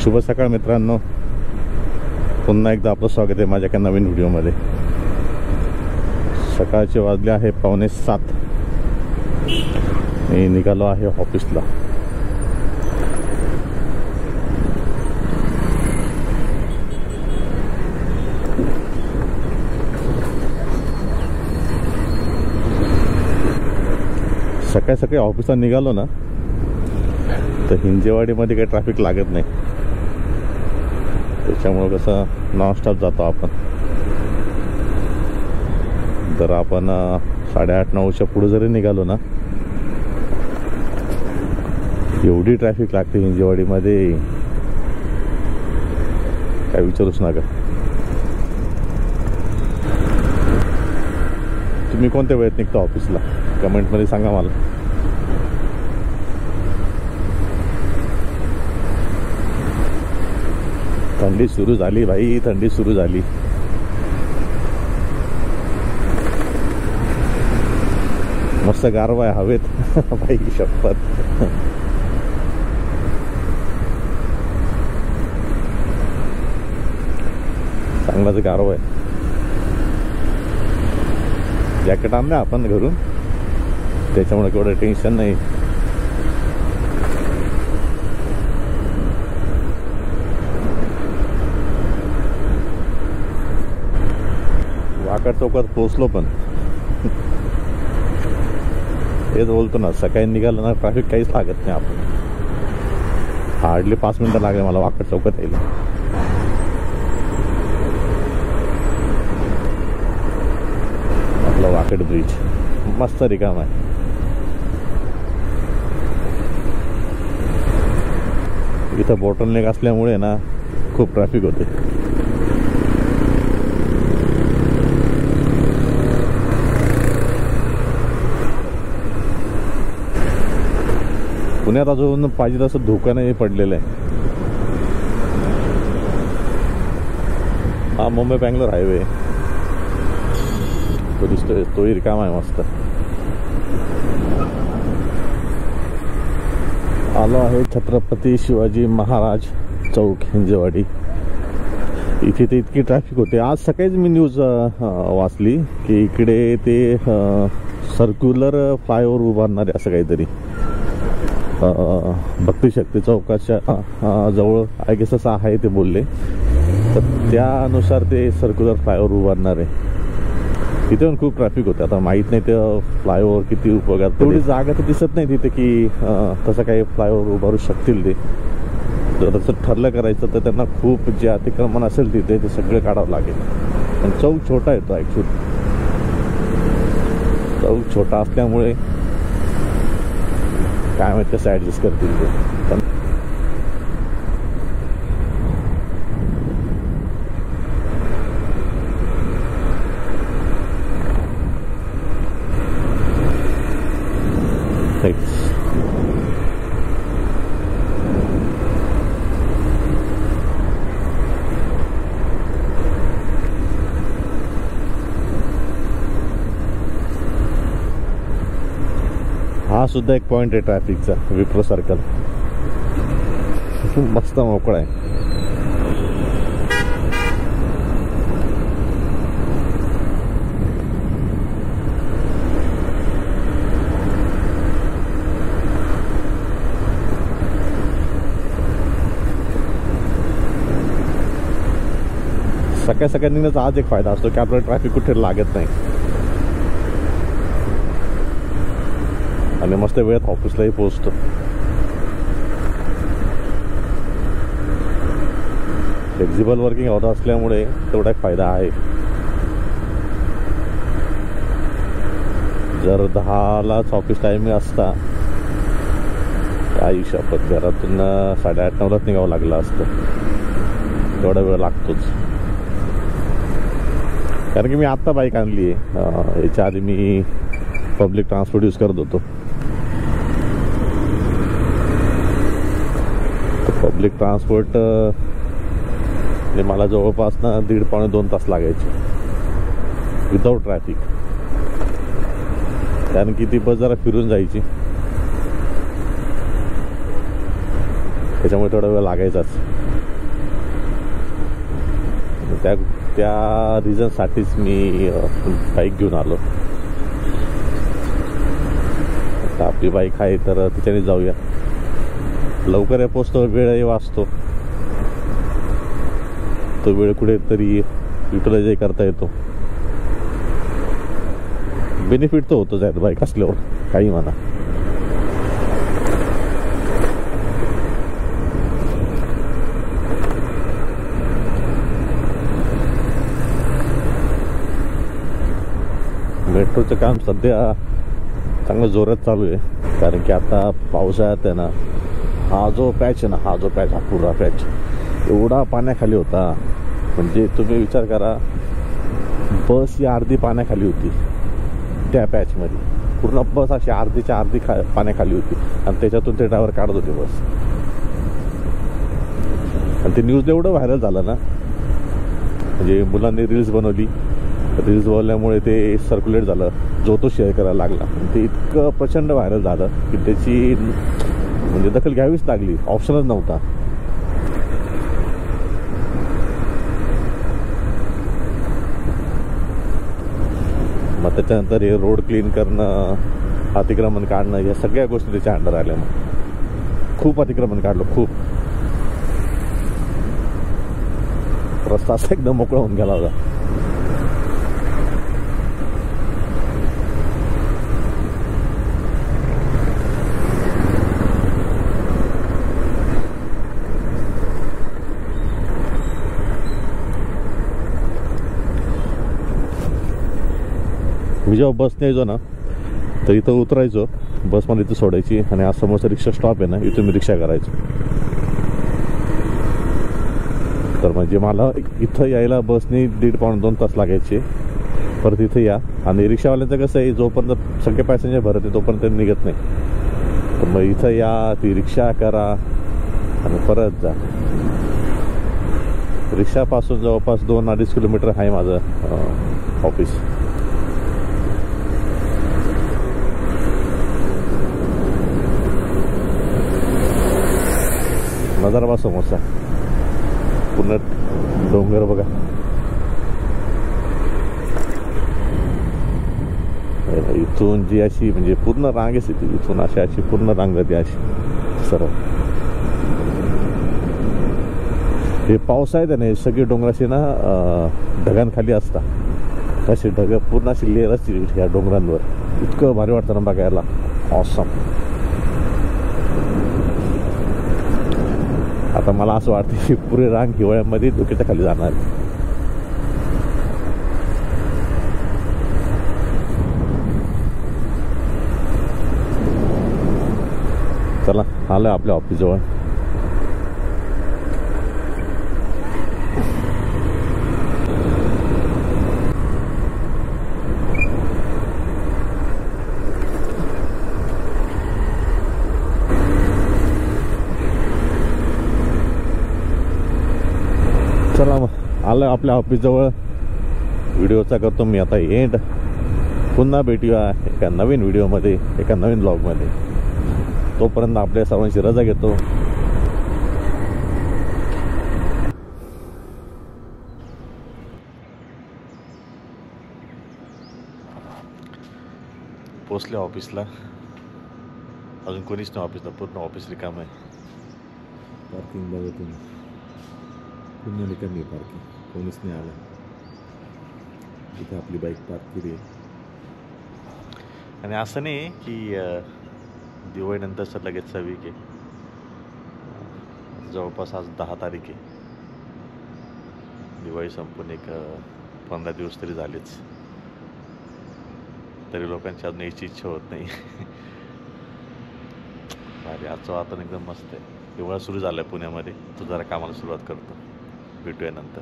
शुभ सकाळ मित्रांनो, पुन्हा एकदा आपलं स्वागत आहे माझ्या एका नवीन व्हिडिओमध्ये। सकाळचे वाजले आहे 6:45। मी निघालो आहे ऑफिसला। सकाळी सकाळी ऑफिसला निघालो ना तर हिंजेवाडीमध्ये काही ट्रॅफिक लागत नाही, त्याच्यामुळे कसं नॉनस्टॉप जातो आपण। जर आपण 8:30-9च्या पुढे जरी निघालो ना, एवढी ट्रॅफिक लागते हिंजेवाडीमध्ये, काय विचारूच नका। तुम्ही कोणत्या वेळेत निघता ऑफिसला कमेंटमध्ये सांगा मला। थंडी सुरू झाली भाई, थंडी सुरू झाली। मस्त गारवा आहे हवेत भाई, शपथ। चांगलाच गारवा आहे। जॅकेट आणलं आपण घरून, त्याच्यामुळे केवढं टेन्शन नाही। वाकड चौकात पोहोचलो, पण तेच बोलतो ना, सकाळी निघालं ना ट्रॅफिक काहीच लागत नाही। आपण हार्डली 5 मिनिटं लागले मला वाकड चौकात यायला। आपला वाकड ब्रिज मस्त रिकाम आहे। इथं बॉटलनेक असल्यामुळे ना खूप ट्रॅफिक होते। पुण्यात अजून पाहिजे तसं धोका नाही पडलेलं आहे। हा मुंबई बँगलोर हायवे तो दिसतोय, तोही रिकाम आहे मस्त। आलो आहे छत्रपती शिवाजी महाराज चौक हिंजेवाडी। इथे ते इतकी ट्रॅफिक होते। आज सकाळीच मी न्यूज वाचली की इकडे ते सर्क्युलर फ्लायओव्हर उभारणार आहे असं काहीतरी, भक्ती शक्ती चौकाच्या जवळ आय गेस असं आहे ते बोलले। तर त्यानुसार ते सर्क्युलर फ्लायओव्हर उभारणार आहे। तिथे पण खूप ट्रॅफिक होते। आता माहीत नाही ते फ्लायओव्हर किती उपयोगात, तेवढी जागा तर दिसत नाही तिथे की तसं काही फ्लायओव्हर उभारू शकतील ते। जर तसं ठरलं करायचं तर त्यांना खूप जे अतिक्रमण असेल तिथे ते सगळं काढावं लागेल। पण चौक छोटा येतो ॲक्च्युली, चौक छोटा असल्यामुळे काय माहिती कसं ॲडजस्ट करतील ते। पण हा सुद्धा एक पॉइंट आहे ट्रॅफिकचा, विप्रो सर्कल मस्त मोकळा आहे। सकाळी सकाळी निघण्याचा आज एक फायदा असतो की आपल्याला ट्रॅफिक कुठे लागत नाही आणि मस्त वेळेत ऑफिसलाही पोहोचतो। फ्लेक्झिबल वर्किंग होत असल्यामुळे तेवढा एक फायदा आहे। जर 10लाच ऑफिस टायमिंग असता काही शपथ घरातून 8:30-9लाच निघावं लागलं असतं। तेवढा वेळ लागतोच, कारण की मी आत्ता बाईक आणली आहे। याच्या आधी मी पब्लिक ट्रान्सपोर्ट यूज करत होतो। पब्लिक ट्रान्सपोर्ट मला जवळपास ना 1.5-2 तास लागायचे विदाउट ट्रॅफिक, कारण की ती बस जरा फिरून जायची, त्याच्यामुळे थोडा वेळ लागायचाच। त्या रिझनसाठीच मी बाईक घेऊन आलो. आता आपली बाईक आहे तर तिच्याने जाऊया. लवकर पोचतो, वेळही वाचतो. तो वेळ कुठेतरी युटिलाइज करता येतो. बेनिफिट तर होतोच आहे बाईक असल्यावर, काही म्हणा. मेट्रोचं काम सध्या चांगलं जोरात चालू आहे. कारण की आता पावसाळ्यात आहे ना, हा जो पॅच आहे ना, हा पूर्ण पॅच एवढा पाण्याखाली होता. म्हणजे तुम्ही विचार करा, बस ही अर्धी पाण्याखाली होती त्या पॅचमध्ये. पूर्ण बस अशी अर्धीच्या अर्धी पाण्याखाली होती आणि त्याच्यातून ते ड्रायव्हर काढत होते बस. आणि ते न्यूज एवढं व्हायरल झालं ना, म्हणजे मुलांनी रील्स बनवली. रील्स बनवल्यामुळे ते सर्क्युलेट झालं, जो तो शेअर करायला लागला. ते इतकं प्रचंड व्हायरल झालं की त्याची म्हणजे दखल घ्यावीच लागली, ऑप्शनच नव्हता. मग त्याच्यानंतर हे रोड क्लीन करणं, अतिक्रमण काढणं, या सगळ्या गोष्टी त्याच्या अंडर आल्या. मग खूप अतिक्रमण काढलं, खूप. रस्ता असा एकदम मोकळा होऊन गेला होता. मी जेव्हा बसने यायचो ना, तर इथं उतरायचो, बस मला इथं सोडायची आणि आज समोरचा रिक्षा स्टॉप आहे ना, इथून मी रिक्षा करायचो. तर म्हणजे मला इथं यायला बसने 1.5 पाऊण 2 तास लागायचे. परत इथं या. आणि रिक्षावाल्यांचं कसं आहे, जोपर्यंत सगळे पॅसेंजर भरत नाही तोपर्यंत निघत नाही. तर मग इथं या, ती रिक्षा करा आणि परत जा. रिक्षापासून जवळपास 2-2.5 किलोमीटर आहे माझं ऑफिस. नजारा बा समोरचा, पूर्ण डोंगर बघा. इथून जी अशी म्हणजे पूर्ण रांगच येते, इथून अशी पूर्ण रांग येते अशी सरळ. हे पावसाळ्यात आहे ना, सगळी डोंगराशी ना ढगांखाली असतात. अशी ढग पूर्ण अशी लेअर असते ह्या डोंगरांवर. इतकं भारी वाटतं ना बघायला, ऑसम. आता मला असं वाटतं की पुरे रांग हिवाळ्यामध्ये डोक्याच्या खाली जाणार. चला, आलं आपल्या ऑफिस जवळ. चला मग आलं आपल्या ऑफिस जवळ. व्हिडिओचा करतो मी आता एंड. पुन्हा भेटूया एका नवीन व्हिडिओमध्ये, एका नवीन ब्लॉगमध्ये. तोपर्यंत आपल्या सर्वांची रजा घेतो. पोचले ऑफिसला. अजून कोणीच नाही ऑफिसला, पूर्ण ऑफिस रिकाम आहे. पार्किंग बघा तुम्ही, पूर्ण रिकामी आहे पार्किंग, कोणीच नाही आलं. इथे आपली बाईक पार्क केली आहे. आणि असं नाही की दिवाळीनंतरचं लगेचचा वीक आहे. जवळपास आज 10 तारीख आहे. दिवाळी संपून एक 15 दिवस तरी झालेच. तरी लोकांची अजून यायची इच्छा होत नाही. अरे आजचं वातावरण एकदम मस्त आहे. हिवाळा सुरू झाला आहे पुण्यामध्ये. तो जरा कामाला सुरुवात करतो. भेटूया नंतर.